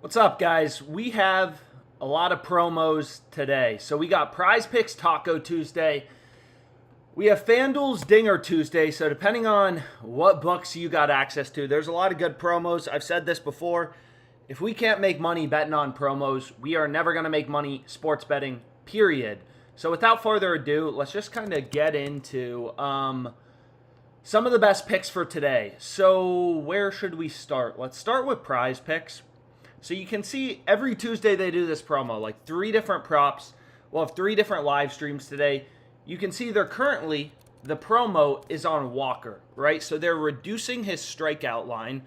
What's up, guys? We have a lot of promos today. So we got PrizePicks Taco Tuesday. We have FanDuel's Dinger Tuesday. So depending on what books you got access to, there's a lot of good promos. I've said this before. If we can't make money betting on promos, we are never going to make money sports betting, period. So without further ado, let's just kind of get into some of the best picks for today. So where should we start? Let's start with PrizePicks. So you can see every Tuesday they do this promo, like 3 different props. We'll have 3 different live streams today. You can see the promo is on Walker, right? So they're reducing his strikeout line.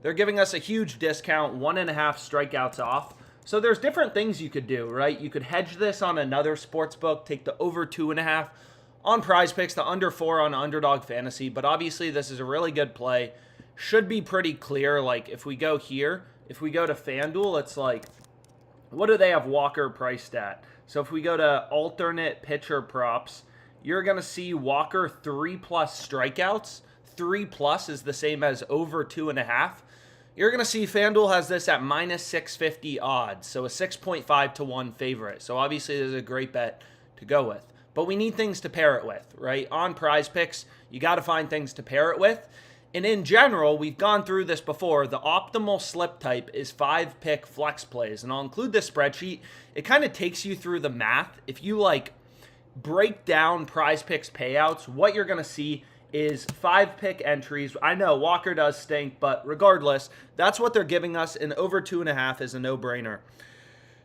They're giving us a huge discount, 1.5 strikeouts off. So there's different things you could do, right? You could hedge this on another sports book, take the over 2.5 on PrizePicks, the under 4 on Underdog Fantasy. But obviously this is a really good play. Should be pretty clear. Like if we go here, if we go to FanDuel, it's like, what do they have Walker priced at? So if we go to alternate pitcher props, you're going to see Walker 3+ strikeouts. 3+ is the same as over 2.5. You're going to see FanDuel has this at minus 650 odds, so a 6.5 to 1 favorite. So obviously this is a great bet to go with. But we need things to pair it with, right? On PrizePicks, you got to find things to pair it with. And in general, we've gone through this before. The optimal slip type is 5-pick flex plays. And I'll include this spreadsheet. It kind of takes you through the math. If you break down PrizePicks payouts, what you're going to see is 5-pick entries. I know Walker does stink, but regardless, that's what they're giving us. And over 2.5 is a no-brainer.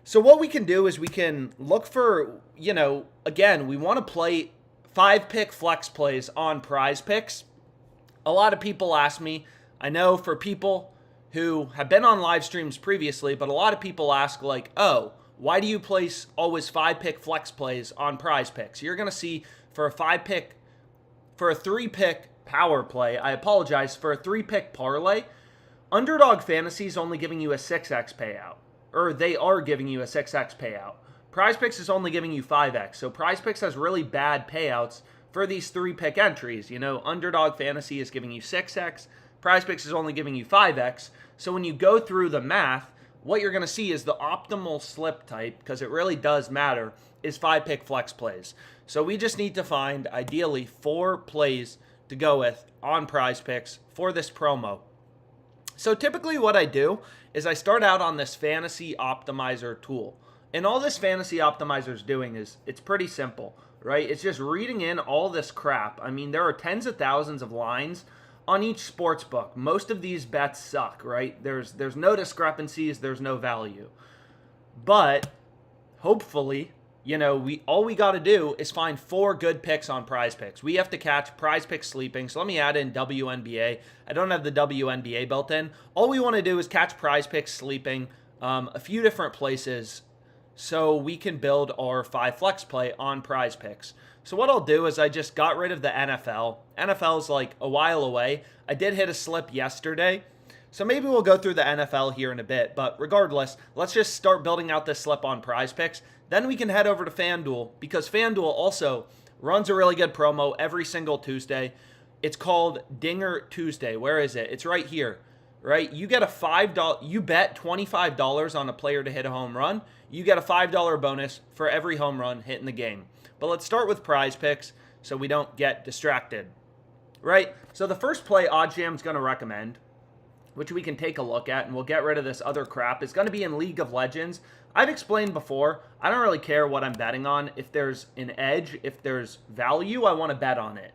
So what we can do is we can look for, again, we want to play 5-pick flex plays on PrizePicks. A lot of people ask me, I know for people who have been on live streams previously, but a lot of people ask oh, why do you place always 5-pick flex plays on PrizePicks? You're going to see for a 3-pick power play, I apologize, for a 3-pick parlay, Underdog Fantasy is only giving you a 6x payout, or they are giving you a 6x payout. PrizePicks is only giving you 5x, so PrizePicks has really bad payouts for these 3-pick entries. Underdog Fantasy is giving you 6x. PrizePicks is only giving you 5x. So when you go through the math, what you're going to see is the optimal slip type, because it really does matter, is 5-pick flex plays. So we just need to find, ideally, 4 plays to go with on PrizePicks for this promo. So typically what I do is I start out on this Fantasy Optimizer tool. And all this Fantasy Optimizer is doing is, it's pretty simple, right? It's just reading in all this crap. I mean, there are tens of thousands of lines on each sports book. Most of these bets suck, right? There's no discrepancies, there's no value. But hopefully, all we got to do is find 4 good picks on PrizePicks. We have to catch PrizePicks sleeping. So let me add in WNBA. I don't have the WNBA built in. All we want to do is catch PrizePicks sleeping a few different places, so we can build our 5 flex play on PrizePicks. So what I'll do is I just got rid of the NFL. NFL's a while away. I did hit a slip yesterday, so maybe we'll go through the NFL here in a bit. But regardless, let's just start building out this slip on PrizePicks. Then we can head over to FanDuel, because FanDuel also runs a really good promo every single Tuesday. It's called Dinger Tuesday. Where is it? It's right here. Right? You get a $5, you bet $25 on a player to hit a home run. You get a $5 bonus for every home run hit in the game. But let's start with PrizePicks so we don't get distracted. Right? So the first play OddsJam is going to recommend, which we can take a look at, and we'll get rid of this other crap, is going to be in League of Legends. I've explained before, I don't really care what I'm betting on. If there's an edge, if there's value, I want to bet on it.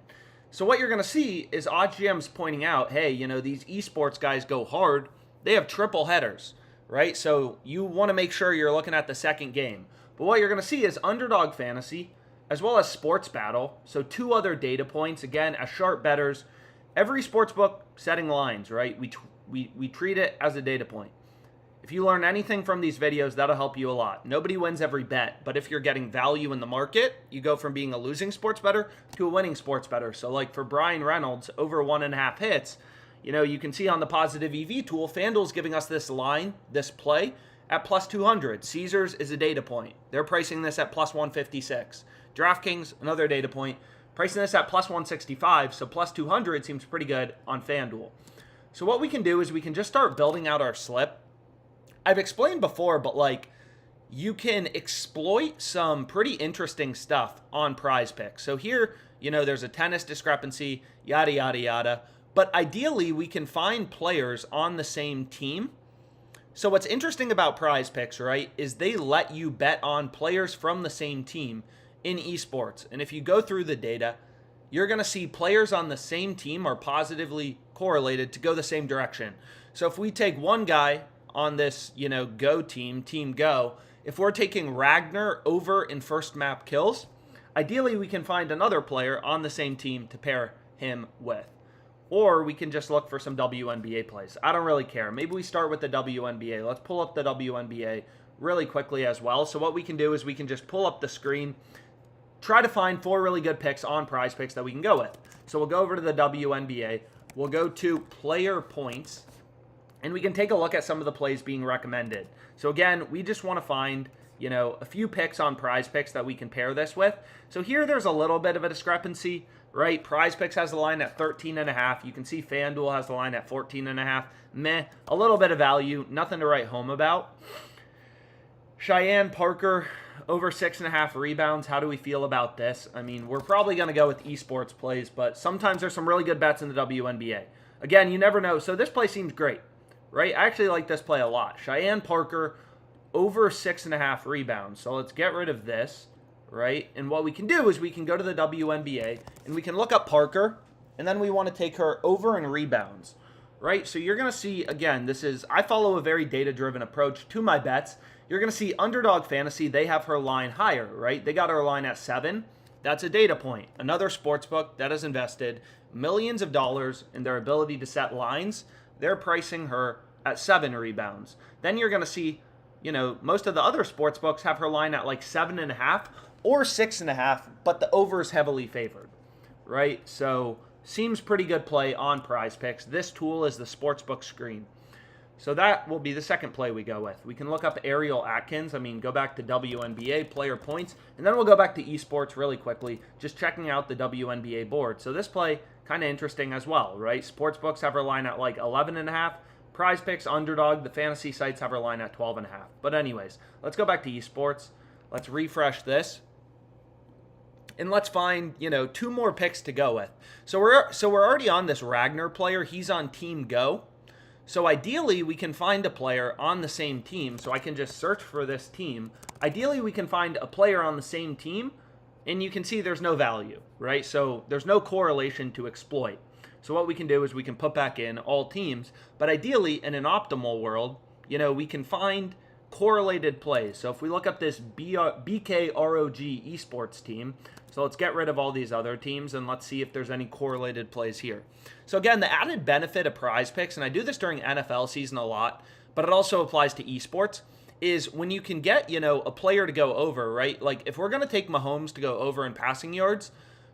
So what you're going to see is OddsJam's pointing out, hey, these esports guys go hard. They have triple headers, right? So you want to make sure you're looking at the second game. But what you're going to see is Underdog Fantasy, as well as SportsBattle. So 2 other data points, again, as sharp bettors. Every sportsbook setting lines, right? We treat it as a data point. If you learn anything from these videos, that'll help you a lot. Nobody wins every bet, but if you're getting value in the market, you go from being a losing sports bettor to a winning sports bettor. So for Brian Reynolds, over 1.5 hits, you can see on the positive EV tool, FanDuel's giving us this line, this play, at plus 200. Caesars is a data point. They're pricing this at plus 156. DraftKings, another data point, pricing this at plus 165, so plus 200 seems pretty good on FanDuel. So what we can do is we can just start building out our slip. I've explained before, but like, you can exploit some pretty interesting stuff on PrizePicks. So here, there's a tennis discrepancy, yada, yada, yada. But ideally, we can find players on the same team. So what's interesting about PrizePicks, right, is they let you bet on players from the same team in esports. And if you go through the data, you're going to see players on the same team are positively correlated to go the same direction. So if we take one guy on this, Go team Go, if we're taking Ragnar over in first map kills, ideally we can find another player on the same team to pair him with. Or we can just look for some WNBA plays. I don't really care. Maybe we start with the WNBA. Let's pull up the WNBA really quickly as well. So what we can do is we can just pull up the screen, try to find 4 really good picks on PrizePicks that we can go with. So we'll go over to the WNBA. We'll go to player points, and we can take a look at some of the plays being recommended. So again, we just want to find, a few picks on PrizePicks that we can pair this with. So here there's a little bit of a discrepancy, right? PrizePicks has the line at 13.5. You can see FanDuel has the line at 14.5. Meh, a little bit of value, nothing to write home about. Cheyenne Parker, over 6.5 rebounds. How do we feel about this? I mean, we're probably going to go with esports plays, but sometimes there's some really good bets in the WNBA. Again, you never know. So this play seems great, right? I actually like this play a lot. Cheyenne Parker, over 6.5 rebounds. So let's get rid of this, right? And what we can do is we can go to the WNBA and we can look up Parker, and then we want to take her over in rebounds, right? So you're going to see, again, I follow a very data-driven approach to my bets. You're going to see Underdog Fantasy, they have her line higher, right? They got her line at 7. That's a data point. Another sportsbook that has invested millions of dollars in their ability to set lines, they're pricing her at 7 rebounds. Then you're going to see, most of the other sportsbooks have her line at like 7.5 or 6.5, but the over is heavily favored, right? So seems pretty good play on PrizePicks. This tool is the sportsbook screen. So that will be the second play we go with. We can look up Ariel Atkins. Go back to WNBA player points, and then we'll go back to esports really quickly, just checking out the WNBA board. So this play, kind of interesting as well, right? Sportsbooks have her line at like 11.5. PrizePicks, Underdog, the fantasy sites have her line at 12.5. But anyways, let's go back to esports. Let's refresh this. And let's find, 2 more picks to go with. So we're already on this Ragnar player. He's on Team Go. So ideally, we can find a player on the same team. So I can just search for this team. Ideally, we can find a player on the same team, and you can see there's no value, right? So there's no correlation to exploit. So what we can do is we can put back in all teams. But ideally, in an optimal world, we can find correlated plays. So if we look up this BKROG esports team, so let's get rid of all these other teams and let's see if there's any correlated plays here. So again, the added benefit of PrizePicks, and I do this during NFL season a lot, but it also applies to esports, is when you can get, a player to go over, right? Like if we're going to take Mahomes to go over in passing yards,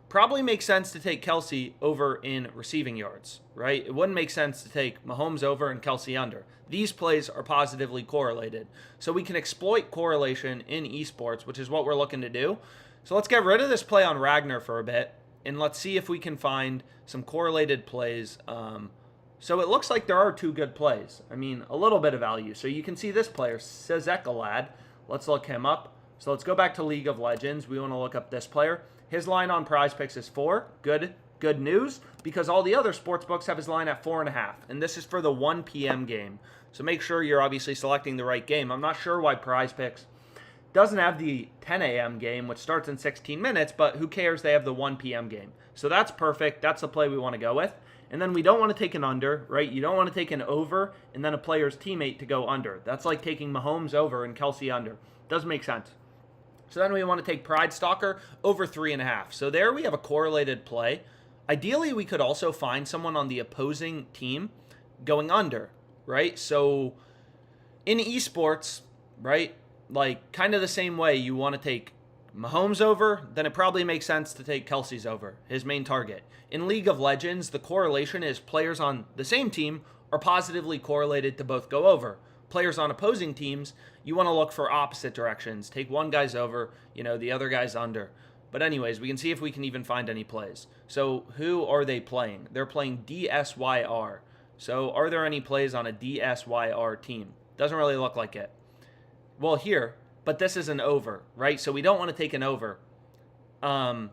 probably makes sense to take Kelsey over in receiving yards, right? It wouldn't make sense to take Mahomes over and Kelsey under. These plays are positively correlated. So we can exploit correlation in esports, which is what we're looking to do. So let's get rid of this play on Ragnar for a bit, and let's see if we can find some correlated plays. So it looks like there are 2 good plays. A little bit of value. So you can see this player, Sezekalad. Let's look him up. So let's go back to League of Legends. We want to look up this player. His line on PrizePicks is 4. Good news, because all the other sportsbooks have his line at 4.5. And this is for the 1 p.m. game. So make sure you're obviously selecting the right game. I'm not sure why PrizePicks doesn't have the 10 a.m. game, which starts in 16 minutes, but who cares? They have the 1 p.m. game. So that's perfect. That's the play we want to go with. And then we don't want to take an under, right? You don't want to take an over and then a player's teammate to go under. That's like taking Mahomes over and Kelsey under. Doesn't make sense. So then we want to take Pride Stalker over 3.5. So there we have a correlated play. Ideally, we could also find someone on the opposing team going under, right? So in esports, right, like kind of the same way you want to take Mahomes over, then it probably makes sense to take Kelsey's over, his main target. In League of Legends, the correlation is players on the same team are positively correlated to both go over. Players on opposing teams, you want to look for opposite directions. Take one guy's over, the other guy's under. But anyways, we can see if we can even find any plays. So who are they playing? They're playing DSYR. So are there any plays on a DSYR team? Doesn't really look like it. Well, here, but this is an over, right? So we don't want to take an over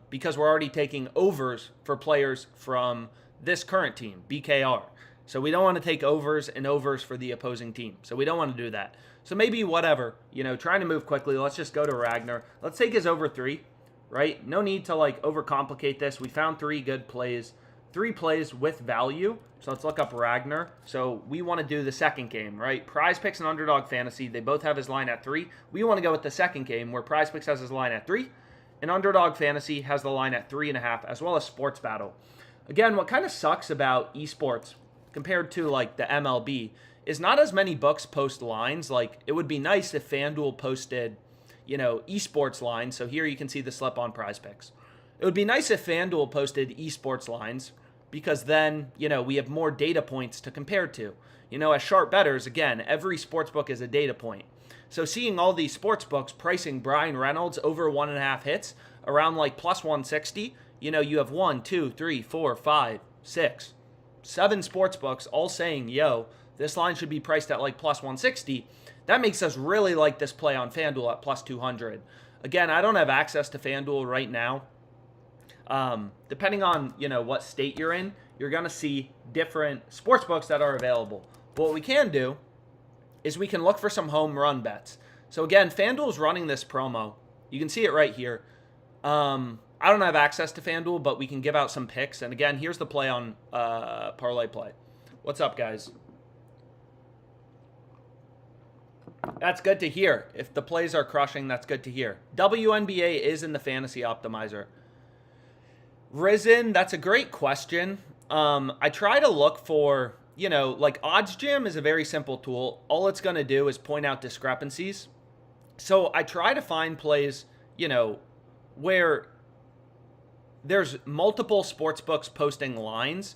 because we're already taking overs for players from this current team, BKR. So we don't want to take overs and overs for the opposing team. So we don't want to do that. So maybe whatever, trying to move quickly. Let's just go to Ragnar. Let's take his over 3, right? No need to overcomplicate this. We found 3 good plays, 3 plays with value. So let's look up Ragnar. So we want to do the second game, right? PrizePicks and Underdog Fantasy, they both have his line at 3. We want to go with the second game where PrizePicks has his line at 3 and Underdog Fantasy has the line at 3.5, as well as SportsBattle. Again, what kind of sucks about esports compared to the MLB is not as many books post lines. It would be nice if FanDuel posted, esports lines. So here you can see the slip on PrizePicks. It would be nice if FanDuel posted esports lines because then, we have more data points to compare to. As sharp bettors, again, every sportsbook is a data point. So seeing all these sportsbooks pricing Brian Reynolds over 1.5 hits around plus 160, you have 1, 2, 3, 4, 5, 6, 7 sportsbooks all saying, yo, this line should be priced at plus 160. That makes us really like this play on FanDuel at plus 200. Again, I don't have access to FanDuel right now. Depending on, what state you're in, you're going to see different sportsbooks that are available. But what we can do is we can look for some home run bets. So again, FanDuel's running this promo. You can see it right here. I don't have access to FanDuel, but we can give out some picks. And again, here's the play on ParlayPlay. What's up, guys? That's good to hear. If the plays are crushing, that's good to hear. WNBA is in the fantasy optimizer. Risen, that's a great question. I try to look for, OddsJam is a very simple tool. All it's going to do is point out discrepancies. So I try to find plays, where there's multiple sportsbooks posting lines.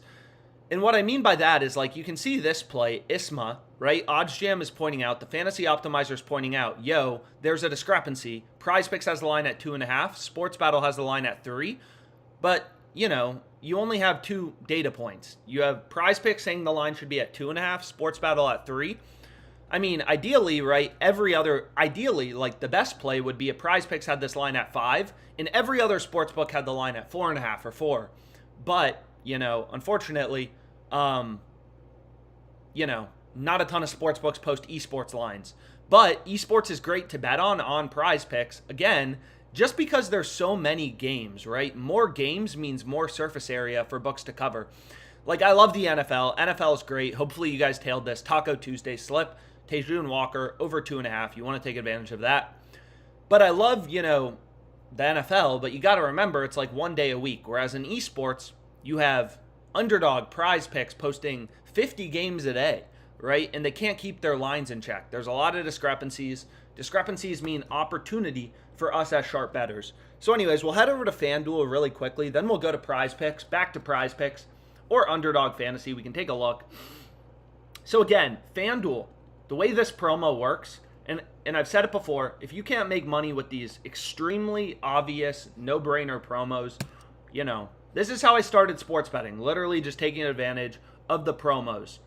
And what I mean by that is you can see this play, ISMA, right? OddsJam is pointing out, the fantasy optimizer is pointing out, yo, there's a discrepancy. PrizePicks has the line at 2.5. SportsBattle has the line at 3. But, you only have 2 data points. You have PrizePicks saying the line should be at 2.5, SportsBattle at 3. I mean, ideally, right, ideally, the best play would be if PrizePicks had this line at 5, and every other sportsbook had the line at 4.5 or 4. But, unfortunately, not a ton of sportsbooks post esports lines. But esports is great to bet on PrizePicks. Again, just because there's so many games, right? More games means more surface area for books to cover. I love the NFL. NFL is great. Hopefully you guys tailed this. Taco Tuesday slip. Tejun Walker over 2.5. You want to take advantage of that. But I love, the NFL, but you got to remember it's 1 day a week. Whereas in esports, you have Underdog, PrizePicks posting 50 games a day, right? And they can't keep their lines in check. There's a lot of discrepancies. Discrepancies mean opportunity for us as sharp bettors. So anyways, we'll head over to FanDuel really quickly. Then we'll go to PrizePicks, back to PrizePicks, or Underdog Fantasy. We can take a look. So again, FanDuel, the way this promo works, and I've said it before, if you can't make money with these extremely obvious, no-brainer promos, this is how I started sports betting. Literally just taking advantage of the promos.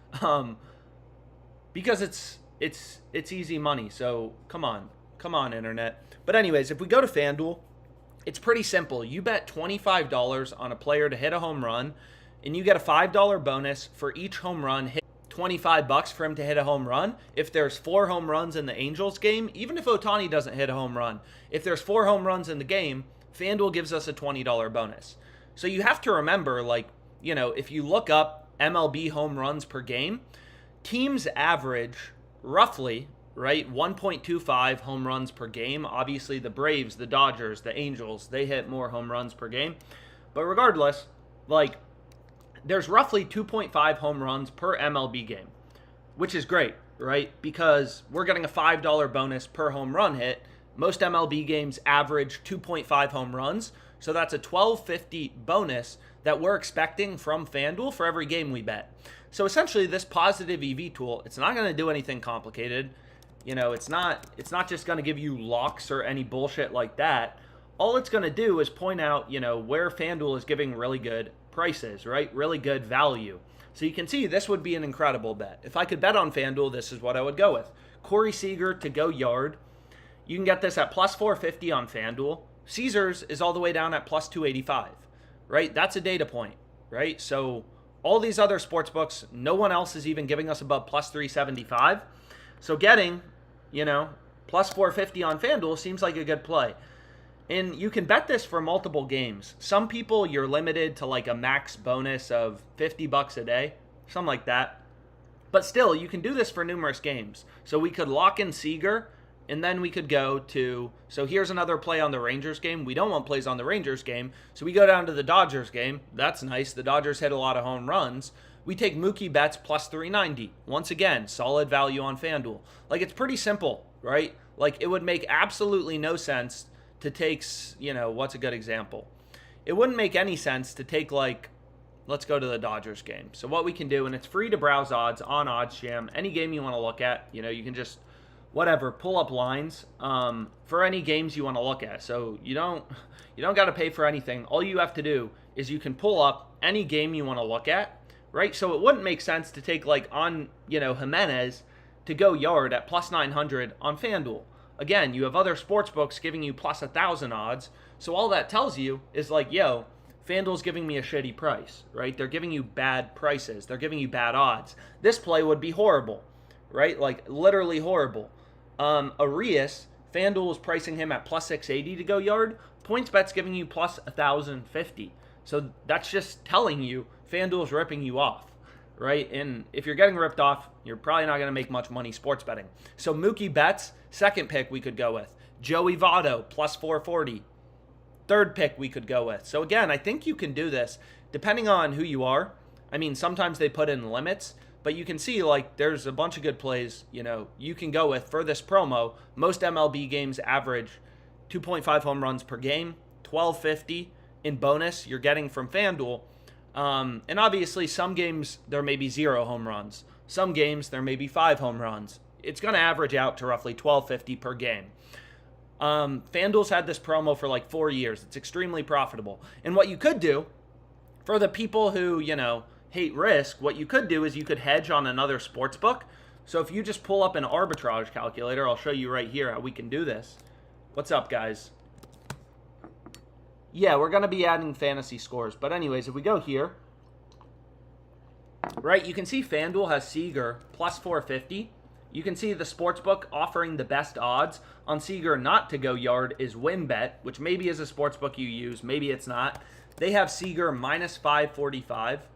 Because it's easy money. So come on, internet. But anyways, if we go to FanDuel, it's pretty simple. You bet $25 on a player to hit a home run, and you get a $5 bonus for each home run hit. $25 for him to hit a home run. If there's 4 home runs in the Angels game, even if Ohtani doesn't hit a home run, if there's 4 home runs in the game, FanDuel gives us a $20 bonus. So you have to remember, if you look up MLB home runs per game, teams average roughly, right, 1.25 home runs per game. Obviously, the Braves, the Dodgers, the Angels, they hit more home runs per game. But regardless, there's roughly 2.5 home runs per MLB game, which is great, right? Because we're getting a $5 bonus per home run hit. Most MLB games average 2.5 home runs, so that's a $12.50 bonus that we're expecting from FanDuel for every game we bet. So essentially, this positive EV tool, it's not going to do anything complicated. It's not just going to give you locks or any bullshit like that. All it's going to do is point out, where FanDuel is giving really good prices, right? Really good value. So you can see this would be an incredible bet. If I could bet on FanDuel, this is what I would go with. Corey Seager to go yard. You can get this at plus 450 on FanDuel. Caesars is all the way down at plus 285, right? That's a data point, right? So all these other sports books, no one else is even giving us above plus 375. So getting, plus 450 on FanDuel seems like a good play. And you can bet this for multiple games. Some people, you're limited to like a max bonus of $50 a day, something like that. But still, you can do this for numerous games. So we could lock in Seager, and then we could go to, so here's another play on the Rangers game. We don't want plays on the Rangers game, so we go down to the Dodgers game. That's nice. The Dodgers hit a lot of home runs. We take Mookie Betts plus 390. Once again, solid value on FanDuel. Like, it's pretty simple, right? Like, it would make absolutely no sense to take, what's a good example? It wouldn't make any sense to take, like, let's go to the Dodgers game. So what we can do, and it's free to browse odds on OddsJam. Any game you want to look at, you can just, pull up lines for any games you want to look at. So you don't got to pay for anything. All you have to do is you can pull up any game you want to look at, right? So it wouldn't make sense to take like on, Jimenez to go yard at plus 900 on FanDuel. Again, you have other sports books giving you plus 1,000 odds. So all that tells you is like, FanDuel's giving me a shitty price, right? They're giving you bad prices. They're giving you bad odds. This play would be horrible, right? Like literally horrible. Arias, FanDuel is pricing him at plus 680 to go yard. PointsBet's giving you plus 1,050. So that's just telling you FanDuel's ripping you off, right? And if you're getting ripped off, you're probably not going to make much money sports betting. So Mookie Betts, second pick we could go with. Joey Votto, plus 440. Third pick we could go with. So again, I think you can do this depending on who you are. I mean, sometimes they put in limits, but you can see like there's a bunch of good plays, you can go with for this promo. Most MLB games average 2.5 home runs per game, 1250 in bonus you're getting from FanDuel. And obviously some games there may be 0 home runs. Some games there may be 5 home runs. It's going to average out to roughly 1250 per game. FanDuel's had this promo for like 4 years. It's extremely profitable. And what you could do for the people who, hate risk, what you could do is you could hedge on another sports book. So if you just pull up an arbitrage calculator, I'll show you right here how we can do this. What's up, guys? Yeah, we're going to be adding fantasy scores. But anyways, if we go here, right, you can see FanDuel has Seager plus 450. You can see the sportsbook offering the best odds on Seager not to go yard is WinBet, which maybe is a sportsbook you use, maybe it's not. They have Seager minus 545,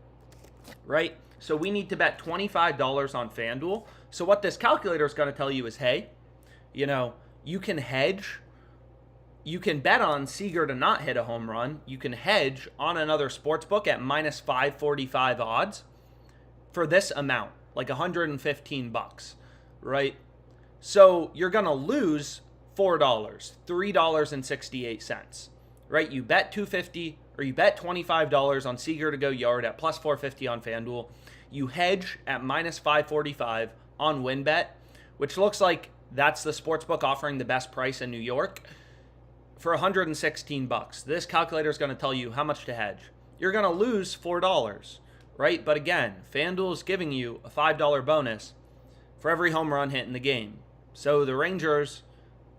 right? So we need to bet $25 on FanDuel. So what this calculator is going to tell you is, hey, you can hedge. You can bet on Seager to not hit a home run. You can hedge on another sportsbook at minus 545 odds for this amount, like $115. Right? So you're going to lose $4, $3.68, right? You bet $250 or you bet $25 on Seager to go yard at plus 450 on FanDuel. You hedge at minus 545 on WinBet, which looks like that's the sportsbook offering the best price in New York for $116. This calculator is going to tell you how much to hedge. You're going to lose $4, right? But again, FanDuel is giving you a $5 bonus for every home run hit in the game. So the Rangers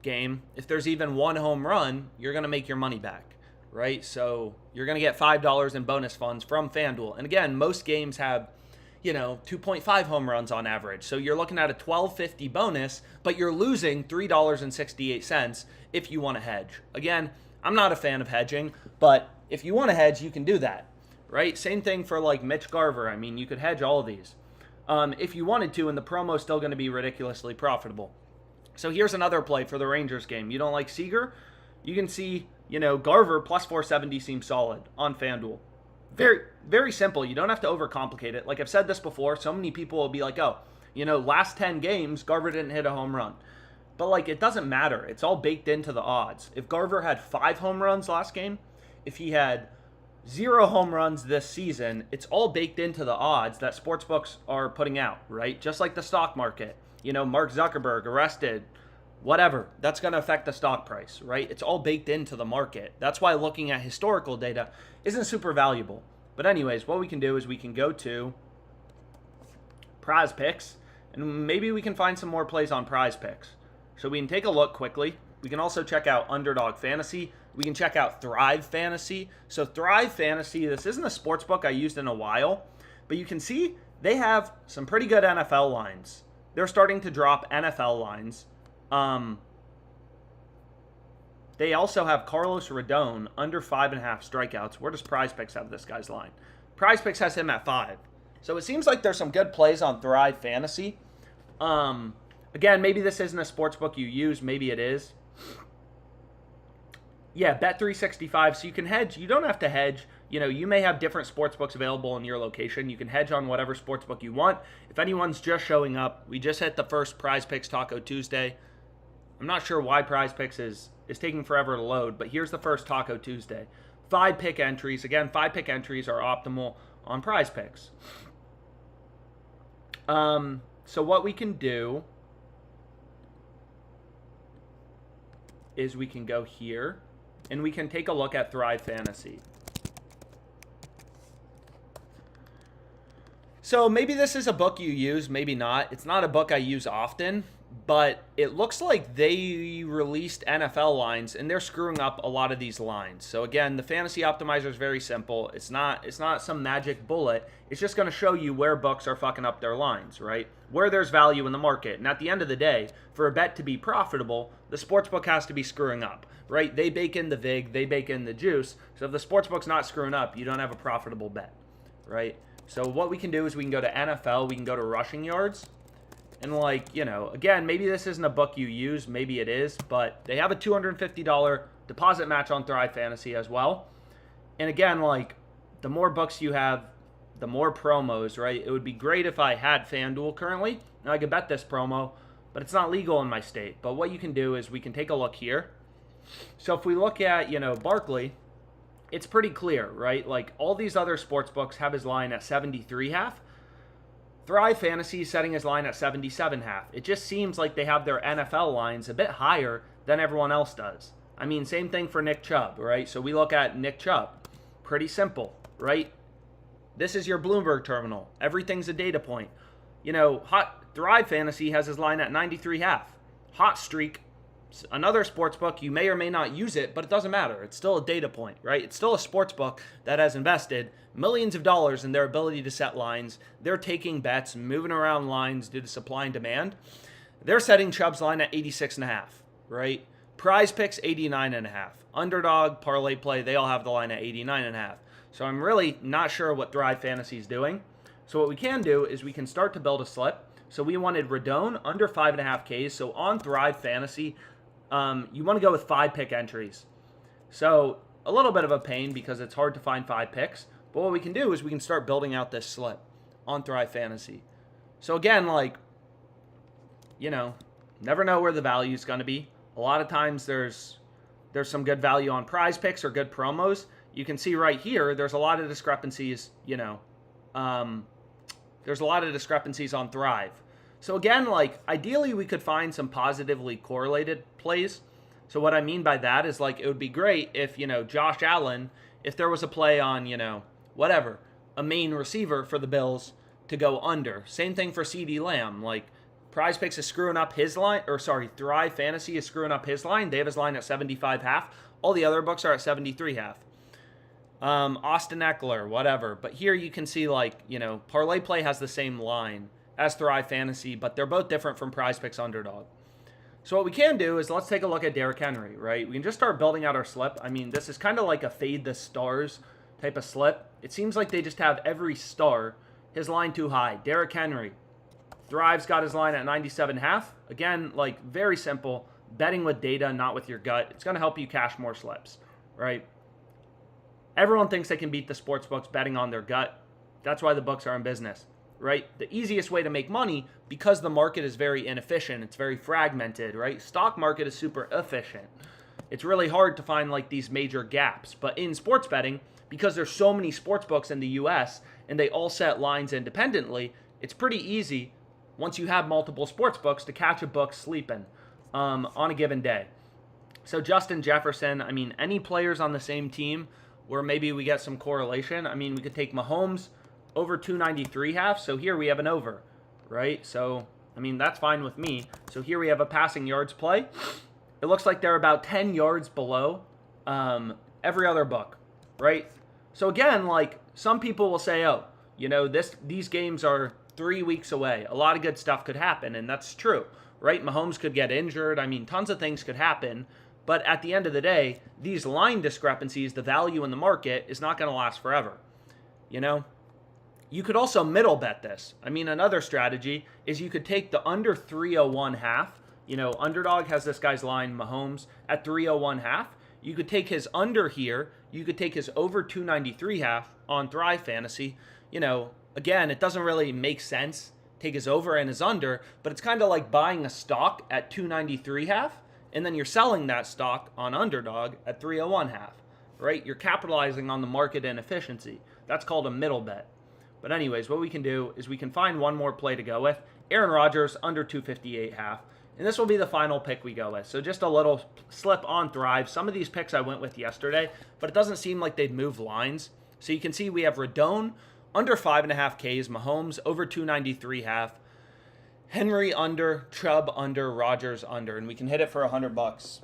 game, if there's even one home run, you're going to make your money back, right? So you're going to get $5 in bonus funds from FanDuel. And again, most games have, 2.5 home runs on average. So you're looking at a $12.50 bonus, but you're losing $3.68 if you want to hedge. Again, I'm not a fan of hedging, but if you want to hedge, you can do that, right? Same thing for like Mitch Garver. I mean, you could hedge all of these. If you wanted to, and the promo is still going to be ridiculously profitable. So here's another play for the Rangers game. You don't like Seager? You can see, Garver plus 470 seems solid on FanDuel. Very, very simple. You don't have to overcomplicate it. Like I've said this before, so many people will be like, oh, last 10 games, Garver didn't hit a home run. But like, it doesn't matter. It's all baked into the odds. If Garver had 5 home runs last game, if he had 0 home runs this season, it's all baked into the odds that sportsbooks are putting out, right? Just like the stock market. Mark Zuckerberg arrested, whatever. That's going to affect the stock price, right? It's all baked into the market. That's why looking at historical data isn't super valuable. But anyways, what we can do is we can go to PrizePicks, and maybe we can find some more plays on PrizePicks. So we can take a look quickly. We can also check out Underdog Fantasy. We can check out Thrive Fantasy. So Thrive Fantasy, this isn't a sports book I used in a while, but you can see they have some pretty good NFL lines. They're starting to drop NFL lines. They also have Carlos Rodon under 5.5 strikeouts. Where does PrizePicks have this guy's line? PrizePicks has him at 5. So it seems like there's some good plays on Thrive Fantasy. Again, maybe this isn't a sports book you use. Maybe it is. Yeah, Bet365. So you can hedge. You don't have to hedge. You know, you may have different sports books available in your location. You can hedge on whatever sports book you want. If anyone's just showing up, we just hit the first PrizePicks Taco Tuesday. I'm not sure why PrizePicks is taking forever to load, but here's the first Taco Tuesday. 5 pick entries. Again, 5 pick entries are optimal on PrizePicks. So what we can do is we can go here and we can take a look at Thrive Fantasy. So maybe this is a book you use, maybe not. It's not a book I use often, but it looks like they released NFL lines and they're screwing up a lot of these lines. So again, the fantasy optimizer is very simple. It's not some magic bullet. It's just going to show you where books are fucking up their lines, right? Where there's value in the market. And at the end of the day, for a bet to be profitable, the sportsbook has to be screwing up, right? They bake in the vig, they bake in the juice. So if the sportsbook's not screwing up, you don't have a profitable bet, right? So what we can do is we can go to NFL, we can go to rushing yards. And like, you know, again, maybe this isn't a book you use, maybe it is, but they have a $250 deposit match on Thrive Fantasy as well. And again, like, the more books you have, the more promos, right? It would be great if I had FanDuel currently, and I could bet this promo, but it's not legal in my state. But what you can do is we can take a look here. So if we look at, you know, Barkley, it's pretty clear, right? Like, all these other sports books have his line at 73.5. Thrive Fantasy is setting his line at 77.5. It just seems like they have their NFL lines a bit higher than everyone else does. I mean, same thing for Nick Chubb, right? So we look at Nick Chubb. Pretty simple, right? This is your Bloomberg terminal. Everything's a data point. You know, Thrive Fantasy has his line at 93.5. Hot Streak, another sports book, you may or may not use it, but it doesn't matter. It's still a data point, right? It's still a sports book that has invested millions of dollars in their ability to set lines. They're taking bets, moving around lines due to supply and demand. They're setting Chubb's line at 86.5, right? PrizePicks 89.5. Underdog, ParlayPlay, they all have the line at 89.5. So I'm really not sure what Thrive Fantasy is doing. So what we can do is we can start to build a slip. So we wanted Rodon under 5.5 Ks. So on Thrive Fantasy, you want to go with 5 pick entries. So a little bit of a pain because it's hard to find 5 picks. But what we can do is we can start building out this slip on Thrive Fantasy. So again, like, you know, never know where the value is going to be. A lot of times there's some good value on PrizePicks or good promos. You can see right here, there's a lot of discrepancies, you know. There's a lot of discrepancies on Thrive. So again, like, ideally we could find some positively correlated plays. So what I mean by that is, like, it would be great if, you know, Josh Allen, if there was a play on, you know, whatever, a main receiver for the Bills to go under. Same thing for CeeDee Lamb. Like, PrizePicks is screwing up his line, or sorry, Thrive Fantasy is screwing up his line. They have his line at 75.5. All the other books are at 73.5. Austin Eckler, whatever. But here you can see, like, you know, ParlayPlay has the same line as Thrive Fantasy, but they're both different from PrizePicks Underdog. So what we can do is let's take a look at Derrick Henry, right? We can just start building out our slip. I mean, this is kind of like a fade the stars type of slip. It seems like they just have every star, his line too high. Derrick Henry, Thrive's got his line at 97.5. Again, like, very simple. Betting with data, not with your gut. It's going to help you cash more slips, right? Everyone thinks they can beat the sports books betting on their gut. That's why the books are in business, right? The easiest way to make money, because the market is very inefficient, it's very fragmented, right? Stock market is super efficient. It's really hard to find, like, these major gaps. But in sports betting, because there's so many sports books in the US and they all set lines independently, it's pretty easy once you have multiple sports books to catch a book sleeping on a given day. So Justin Jefferson, I mean, any players on the same team where maybe we get some correlation. I mean, we could take Mahomes over 293.5. So here we have an over. right? So, I mean, that's fine with me. So here we have a passing yards play. It looks like they're about 10 yards below every other book, right? So again, like, some people will say, oh, you know, these games are 3 weeks away. A lot of good stuff could happen, and that's true, right? Mahomes could get injured. I mean, tons of things could happen. But at the end of the day, these line discrepancies, the value in the market, is not going to last forever, you know? You could also middle bet this. I mean, another strategy is you could take the under 301 half. You know, Underdog has this guy's line, Mahomes, at 301 half. You could take his under here. You could take his over 293 half on Thrive Fantasy. You know, again, it doesn't really make sense. Take his over and his under, but it's kind of like buying a stock at 293 half, and then you're selling that stock on Underdog at 301 half, right? You're capitalizing on the market inefficiency. That's called a middle bet. But anyways, what we can do is we can find one more play to go with. Aaron Rodgers, under 258 half. And this will be the final pick we go with. So just a little slip on Thrive. Some of these picks I went with yesterday, but it doesn't seem like they'd move lines. So you can see we have Radone, under 5.5 Ks. Mahomes, over 293 half. Henry under, Chubb under, Rodgers under. And we can hit it for $100.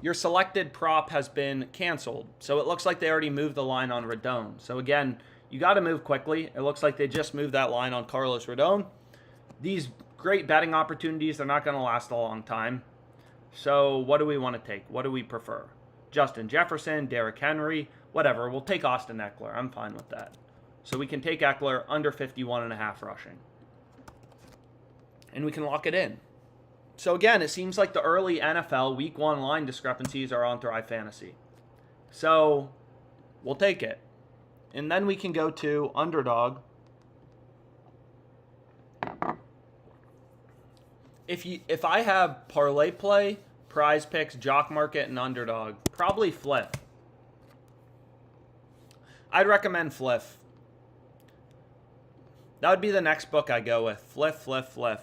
Your selected prop has been canceled. So it looks like they already moved the line on Radone. So again, you got to move quickly. It looks like they just moved that line on Carlos Rodon. These great betting opportunities, they're not going to last a long time. So what do we want to take? What do we prefer? Justin Jefferson, Derrick Henry, whatever. We'll take Austin Eckler. I'm fine with that. So we can take Eckler under 51.5 rushing. And we can lock it in. So again, it seems like the early NFL Week 1 line discrepancies are on Thrive Fantasy. So we'll take it. And then we can go to Underdog. If I have ParlayPlay, PrizePicks, JockMarket, and Underdog, probably Flip. I'd recommend Flip. That would be the next book I go with. Flip.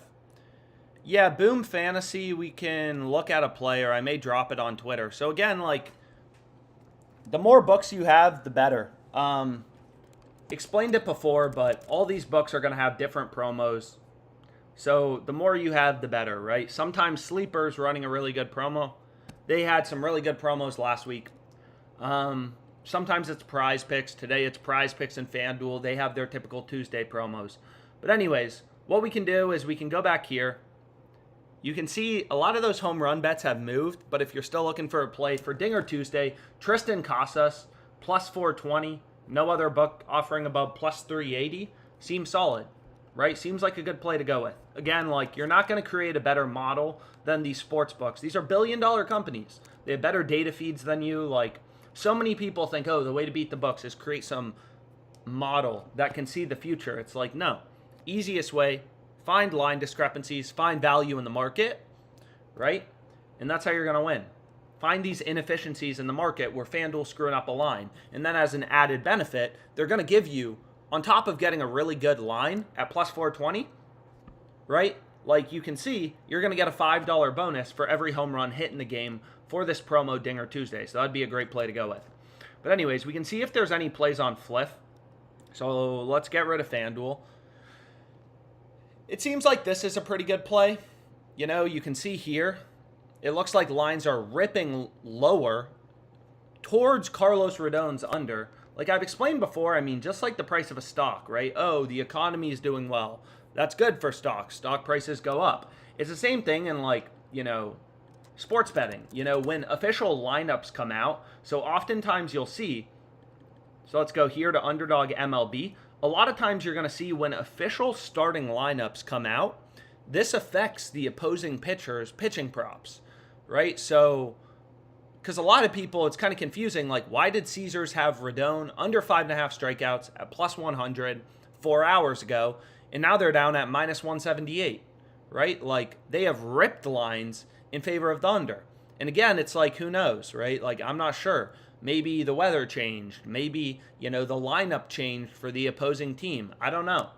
Yeah, Boom Fantasy, we can look at a play, or I may drop it on Twitter. So again, like, the more books you have, the better. Explained it before, but all these books are going to have different promos. So the more you have, the better, right? Sometimes Sleeper's running a really good promo. They had some really good promos last week. Sometimes it's PrizePicks. Today it's PrizePicks and FanDuel. They have their typical Tuesday promos. But anyways, what we can do is we can go back here. You can see a lot of those home run bets have moved, but if you're still looking for a play for Dinger Tuesday, Tristan Casas, plus 420. No other book offering above plus 380. Seems solid, right? Seems like a good play to go with. Again, like, you're not going to create a better model than these sports books. These are billion-dollar companies. They have better data feeds than you. Like, so many people think, oh, the way to beat the books is create some model that can see the future. It's like, no. Easiest way, find line discrepancies, find value in the market, right? And that's how you're going to win. Find these inefficiencies in the market where FanDuel's screwing up a line. And then as an added benefit, they're going to give you, on top of getting a really good line at plus 420, right? Like you can see, you're going to get a $5 bonus for every home run hit in the game for this promo Dinger Tuesday. So that'd be a great play to go with. But anyways, we can see if there's any plays on Fliff. So let's get rid of FanDuel. It seems like this is a pretty good play. You know, you can see here, it looks like lines are ripping lower towards Carlos Rodon's under. Like I've explained before, I mean, just like the price of a stock, right? Oh, the economy is doing well. That's good for stocks. Stock prices go up. It's the same thing in, like, you know, sports betting. You know, when official lineups come out, so oftentimes you'll see, so let's go here to Underdog MLB. A lot of times you're going to see when official starting lineups come out, this affects the opposing pitcher's pitching props, right? So, because a lot of people, it's kind of confusing, like, why did Caesars have Rodon under 5.5 strikeouts at plus 100 4 hours ago, and now they're down at minus 178, right? Like, they have ripped lines in favor of the under. And again, it's like, who knows, right? Like, I'm not sure. Maybe the weather changed. Maybe, you know, the lineup changed for the opposing team. I don't know.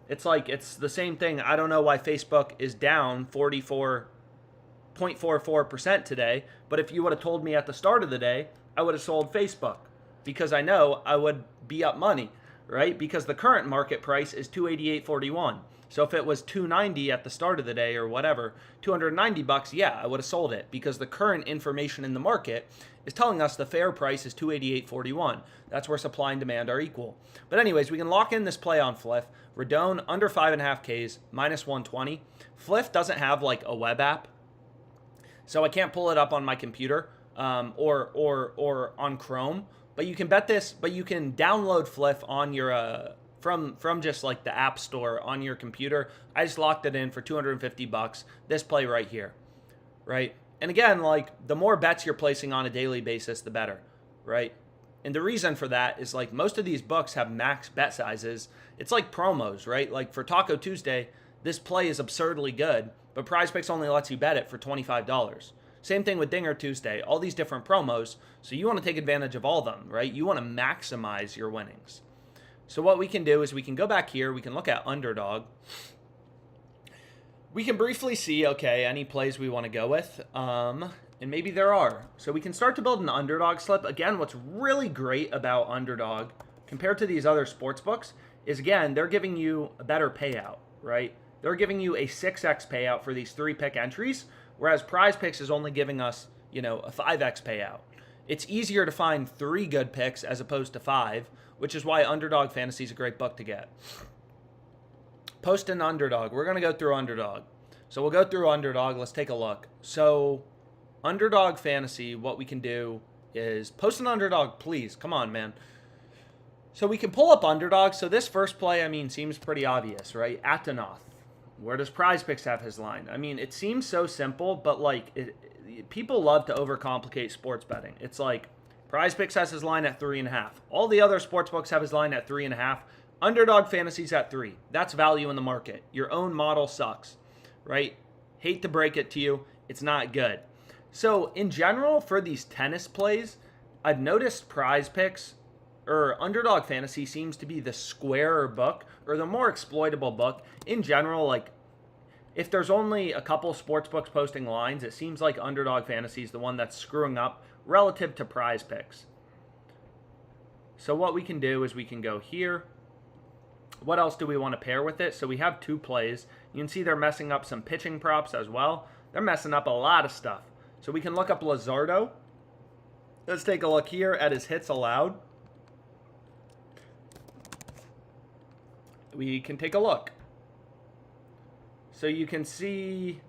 It's like, it's the same thing. I don't know why Facebook is down 44.44% today, but if you would have told me at the start of the day, I would have sold Facebook because I know I would be up money, right? Because the current market price is $288.41. So if it was $290 at the start of the day or whatever, $290, yeah, I would have sold it because the current information in the market is telling us the fair price is $288.41. That's where supply and demand are equal. But anyways, we can lock in this play on Fliff. Redone under 5.5 Ks, minus 120. Fliff doesn't have like a web app, so I can't pull it up on my computer or on Chrome. But you can bet this. But you can download Fliff on your from just like the App Store on your computer. I just locked it in for $250. This play right here, right? And again, like the more bets you're placing on a daily basis, the better, right? And the reason for that is like most of these books have max bet sizes. It's like promos, right? Like for Taco Tuesday, this play is absurdly good, but PrizePicks only lets you bet it for $25. Same thing with Dinger Tuesday, all these different promos. So you want to take advantage of all of them, right? You want to maximize your winnings. So what we can do is we can go back here. We can look at Underdog. We can briefly see, okay, any plays we want to go with. And maybe there are. So we can start to build an Underdog slip. Again, what's really great about Underdog compared to these other sports books is, again, they're giving you a better payout, right? They're giving you a 6x payout for these 3-pick entries, whereas PrizePicks is only giving us, a 5x payout. It's easier to find 3 good picks as opposed to 5, which is why Underdog Fantasy is a great book to get. Post an Underdog. We're going to go through Underdog. So we'll go through Underdog. Let's take a look. So Underdog Fantasy, what we can do is post an Underdog, please. Come on, man. So we can pull up Underdog. So this first play, seems pretty obvious, right? Atanoth. Where does PrizePicks have his line? It seems so simple, but people love to overcomplicate sports betting. It's like PrizePicks has his line at 3.5. All the other sports books have his line at 3.5. Underdog Fantasy's at 3. That's value in the market. Your own model sucks, right? Hate to break it to you. It's not good. So in general, for these tennis plays, I've noticed PrizePicks or Underdog Fantasy seems to be the squarer book or the more exploitable book. In general, if there's only a couple sports books posting lines, it seems like Underdog Fantasy is the one that's screwing up relative to PrizePicks. So what we can do is we can go here. What else do we want to pair with it? So we have 2 plays. You can see they're messing up some pitching props as well. They're messing up a lot of stuff. So we can look up Luzardo. Let's take a look here at his hits allowed. We can take a look. So you can see,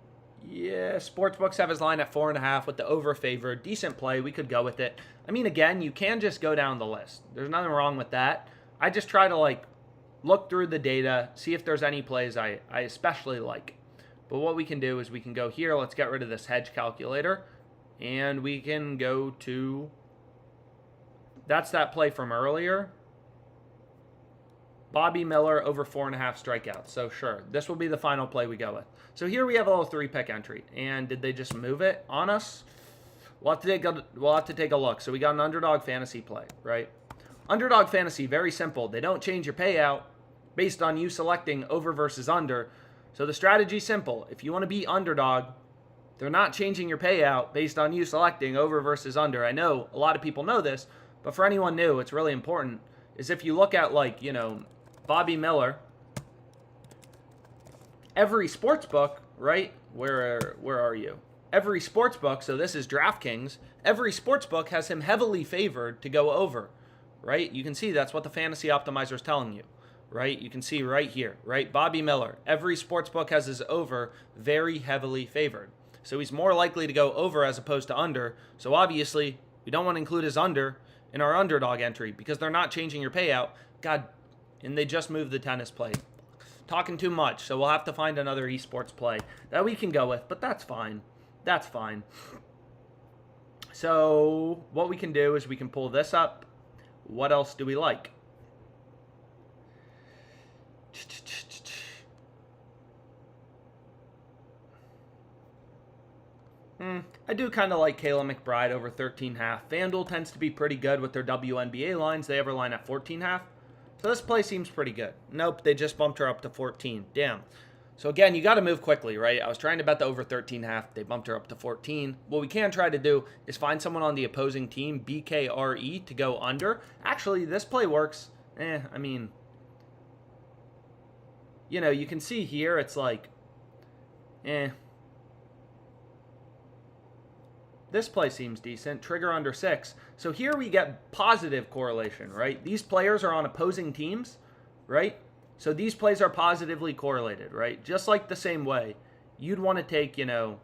yeah, sportsbooks have his line at 4.5 with the over favored. Decent play. We could go with it. Again, you can just go down the list. There's nothing wrong with that. I just try to look through the data, see if there's any plays I especially like. But what we can do is we can go here. Let's get rid of this hedge calculator. And we can go to, that's that play from earlier. Bobby Miller over 4.5 strikeouts. So sure, this will be the final play we go with. So here we have a little 3-pick entry. And did they just move it on us? We'll have to take a look. So we got an Underdog Fantasy play, right? Underdog Fantasy, very simple. They don't change your payout based on you selecting over versus under. So the strategy's simple. If you want to beat Underdog, they're not changing your payout based on you selecting over versus under. I know a lot of people know this, but for anyone new, it's really important. Is if you look at Bobby Miller, every sports book, right? Where are you? Every sports book, so this is DraftKings, every sports book has him heavily favored to go over, right? You can see that's what the fantasy optimizer is telling you, right? You can see right here, right? Bobby Miller, every sports book has his over very heavily favored. So he's more likely to go over as opposed to under. So obviously, we don't want to include his under in our Underdog entry because they're not changing your payout. God, and they just moved the tennis play. Talking too much, so we'll have to find another esports play that we can go with, but that's fine. That's fine. So what we can do is we can pull this up. What else do we like? I do kind of like Kayla McBride over 13.5. FanDuel tends to be pretty good with their WNBA lines. They have her line at 14.5. So this play seems pretty good. Nope, they just bumped her up to 14. Damn. So again, you got to move quickly, right? I was trying to bet the over 13.5. They bumped her up to 14. What we can try to do is find someone on the opposing team, BKRE, to go under. Actually, this play works. I mean, you know, you can see here it's like, This play seems decent. Trigger under 6. So here we get positive correlation, right? These players are on opposing teams, right? So these plays are positively correlated, right? Just like the same way, you'd want to take, you know,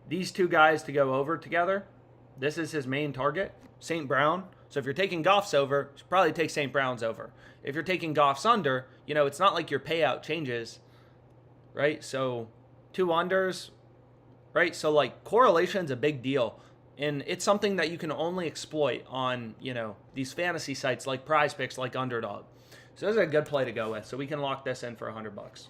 these two guys to go over together. This is his main target, St. Brown. So if you're taking Goff's over, you should probably take St. Brown's over. If you're taking Goff's under, you know, it's not like your payout changes, right? So 2 unders, right? So like correlation's a big deal. And it's something that you can only exploit on, you know, these fantasy sites like PrizePicks, like Underdog. So this is a good play to go with. So we can lock this in for $100.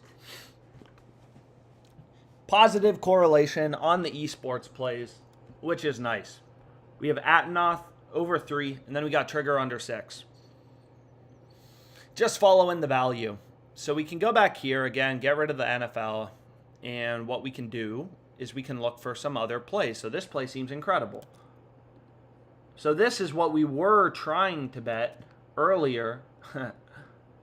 Positive correlation on the esports plays, which is nice. We have Atanoth over 3, and then we got Trigger under 6. Just following the value. So we can go back here again, get rid of the NFL, and what we can do is we can look for some other plays. So this play seems incredible. So this is what we were trying to bet earlier.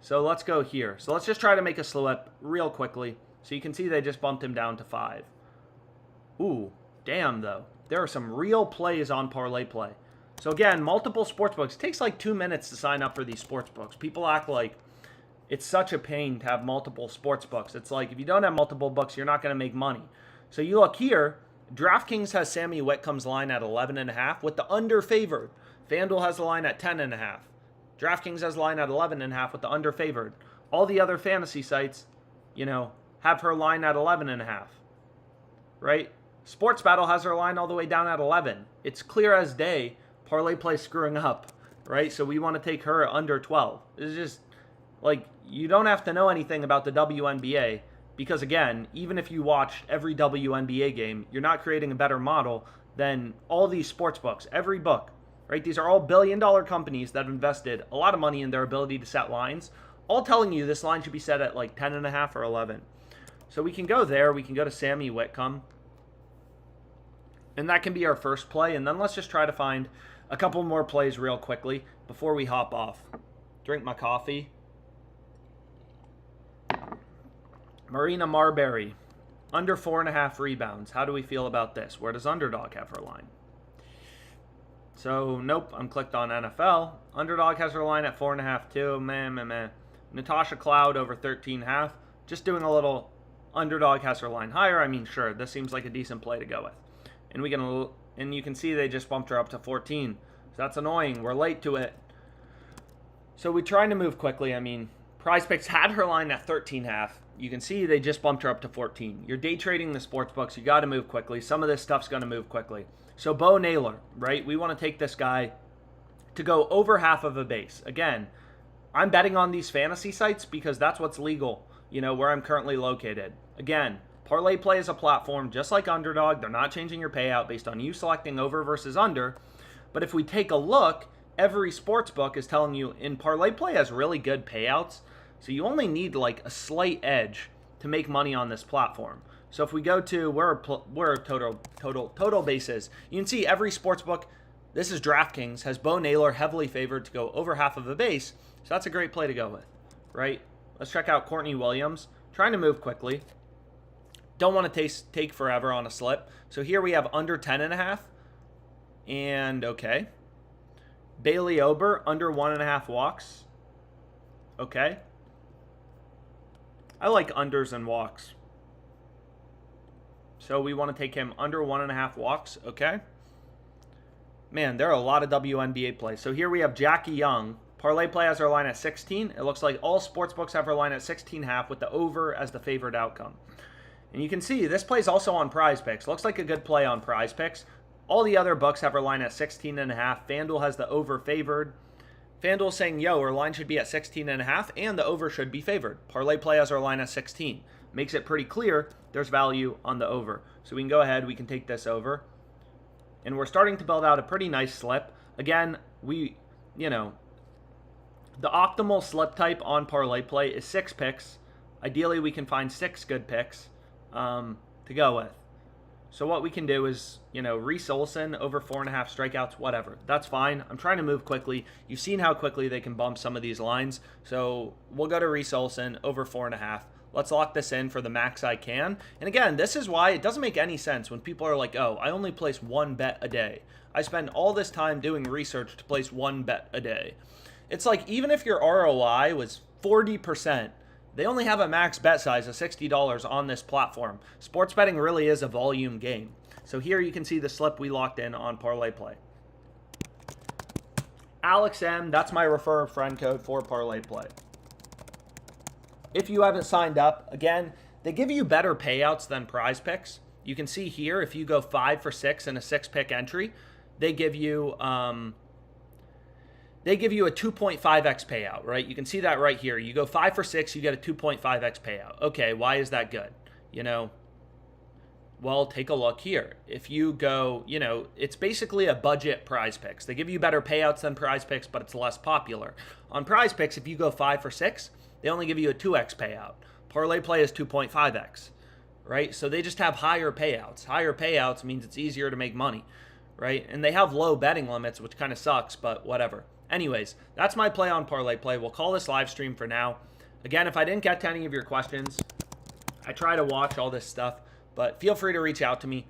So let's go here. So let's just try to make a slip real quickly. So you can see they just bumped him down to 5. Ooh, damn though. There are some real plays on ParlayPlay. So again, multiple sportsbooks. It takes like 2 minutes to sign up for these sportsbooks. People act like it's such a pain to have multiple sportsbooks. It's like if you don't have multiple books, you're not going to make money. So you look here, DraftKings has Sammy Whitcomb's line at 11.5 with the under favored. FanDuel has the line at 10.5. DraftKings has the line at 11.5 with the under favored. All the other fantasy sites, you know, have her line at 11.5, right? SportsBattle has her line all the way down at 11. It's clear as day. ParlayPlay screwing up, right? So we want to take her under 12. It's just like you don't have to know anything about the WNBA because again, even if you watched every WNBA game, you're not creating a better model than all these sports books, every book, right? These are all billion-dollar companies that have invested a lot of money in their ability to set lines, all telling you this line should be set at like 10.5 or 11. So we can go there. We can go to Sammy Whitcomb. And that can be our first play. And then let's just try to find a couple more plays real quickly before we hop off. Drink my coffee. Marina Marbury, under 4.5 rebounds. How do we feel about this? Where does Underdog have her line? So, nope, I'm clicked on NFL. Underdog has her line at 4.5 too. Meh. Natasha Cloud over 13.5. Just doing a little Underdog has her line higher. I mean, sure, this seems like a decent play to go with. And you can see they just bumped her up to 14. So that's annoying. We're late to it. So we're trying to move quickly. I mean, PrizePicks had her line at 13.5. You can see they just bumped her up to 14. You're day trading the sports books. You got to move quickly. Some of this stuff's going to move quickly. So Bo Naylor, right? We want to take this guy to go over half of a base. Again, I'm betting on these fantasy sites because that's what's legal, you know, where I'm currently located. Again, ParlayPlay is a platform just like Underdog. They're not changing your payout based on you selecting over versus under. But if we take a look, every sports book is telling you in ParlayPlay has really good payouts. So you only need like a slight edge to make money on this platform. So if we go to where total bases, you can see every sports book. This is DraftKings, has Bo Naylor heavily favored to go over half of a base. So that's a great play to go with, right? Let's check out Courtney Williams, trying to move quickly. Don't want to take forever on a slip. So here we have under 10.5. And okay. Bailey Ober, under 1.5 walks. Okay. I like unders and walks. So we want to take him under 1.5 walks. Okay. Man, there are a lot of WNBA plays. So here we have Jackie Young. ParlayPlay has her line at 16. It looks like all sportsbooks have her line at 16.5 with the over as the favored outcome. And you can see this play is also on PrizePicks. Looks like a good play on PrizePicks. All the other books have her line at 16.5. FanDuel has the over favored. FanDuel saying, yo, our line should be at 16.5 and the over should be favored. ParlayPlay has our line at 16. Makes it pretty clear there's value on the over. So we can go ahead, we can take this over. And we're starting to build out a pretty nice slip. Again, the optimal slip type on ParlayPlay is 6 picks. Ideally, we can find 6 good picks to go with. So what we can do is, Reese Olson over 4.5 strikeouts, whatever. That's fine. I'm trying to move quickly. You've seen how quickly they can bump some of these lines. So we'll go to Reese Olson over 4.5. Let's lock this in for the max I can. And again, this is why it doesn't make any sense when people are like, oh, I only place one bet a day. I spend all this time doing research to place one bet a day. It's like, even if your ROI was 40%, they only have a max bet size of $60 on this platform. Sports betting really is a volume game. So here you can see the slip we locked in on ParlayPlay. ALEXM, that's my refer a friend code for ParlayPlay. If you haven't signed up, again, they give you better payouts than PrizePicks. You can see here, if you go 5 for 6 in a 6-pick entry, they give you a 2.5x payout, right? You can see that right here. You go 5 for 6, you get a 2.5x payout. Okay, why is that good? Well, take a look here. If you go, it's basically a budget PrizePicks. They give you better payouts than PrizePicks, but it's less popular. On PrizePicks, if you go 5 for 6, they only give you a 2x payout. ParlayPlay is 2.5x, right? So they just have higher payouts. Higher payouts means it's easier to make money, right? And they have low betting limits, which kind of sucks, but whatever. Anyways, that's my play on ParlayPlay. We'll call this live stream for now. Again, if I didn't get to any of your questions, I try to watch all this stuff, but feel free to reach out to me.